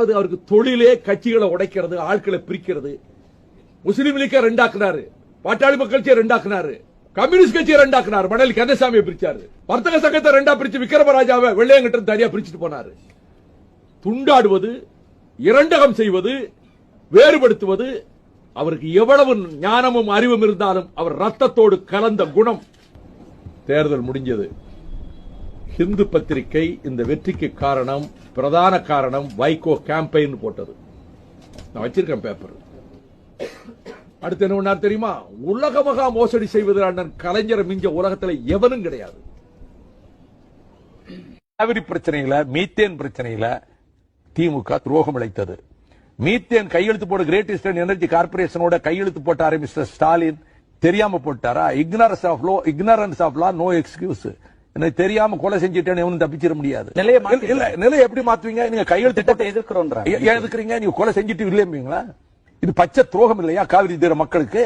அவருக்கு தொழிலே கட்சிகளை உடைக்கிறது, ஆட்களை பிரிக்கிறது. முஸ்லீம் லீக்கை ரெண்டாக்குனாரு, பாட்டாளி மக்கள் கட்சியை ரெண்டாக்குனாரு, கம்யூனிஸ்ட் கட்சியை ரெண்டாக்குனாரு, மணலி கந்தசாமியை பிரிச்சாரு, வர்த்தக சங்கத்தை ரெண்டா பிரிச்சு விக்ரமராஜாவை வெள்ளையங்கிட்ட தனியா பிரிச்சுட்டு போனாரு. துண்டாடுவது, இரண்டகம் செய்வது, வேறுபடுத்துவது அவருக்கு எவ்வளவு ஞானமும் அறிவும் இருந்தாலும் அவர் ரத்தத்தோடு கலந்த குணம். தேர்தல் முடிஞ்சது. ஹிந்து பத்திரிகை இந்த வெற்றிக்கு காரணம், பிரதான காரணம் வைகோ கேம்பெயின் போட்டது. நான் வச்சிருக்கேன் பேப்பர். அடுத்து என்ன பண்ணார் தெரியுமா? உலக மகா மோசடி செய்வது அண்ணன் கலைஞர் மிஞ்ச உலகத்தில் எவனும் கிடையாது. காவிரி பிரச்சனையில, மீத்தேன் பிரச்சனையில திமுக துரோகம் இழைத்தது. மீத்தேன் கையெழுத்து போட கிரேட் ஈஸ்டர்ன் எனர்ஜி கார்பரேஷனோட கையெழுத்து போட்டாரு மிஸ்டர் ஸ்டாலின். தெரியாம போட்டாரா? Ignorance of law no excuse. எனக்கு தெரியாம கொலை செஞ்சுட்டேன்னு தப்பிச்சிட முடியாது. நிலையை எப்படி மாத்துவீங்க? நீங்க கையெழுத்து எதிர்க்கிறீங்க, நீங்க கொலை செஞ்சுட்டு இல்லையா? இது பச்சை துரோகம் இல்லையா காவிரி தீர மக்களுக்கு?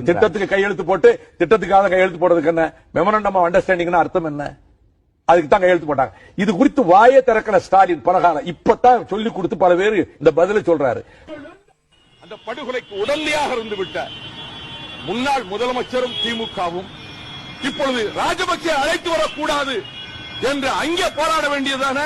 திட்டத்துக்கு கையெழுத்து போட்டு திட்டத்துக்காக கையெழுத்து போடுறதுக்கு என்ன மெமரண்டம் ஆஃப் அண்டர்ஸ்டாண்டிங் அர்த்தம் என்ன? அதுக்கு தான் கையெழுத்து போட்டாங்க. இது குறித்து வாயே திறக்கிற ஸ்டாலின் பலகாலம் இப்பதான் சொல்லி கொடுத்து பல பேர் இந்த பதில சொல்றாரு. அந்த படுகொலைக்கு உடனடியாக இருந்து விட்ட முன்னாள் முதலமைச்சரும் திமுகவும் இப்பொழுது ராஜபக்சே அழைத்து வரக்கூடாது என்று அங்கே போராட வேண்டியதான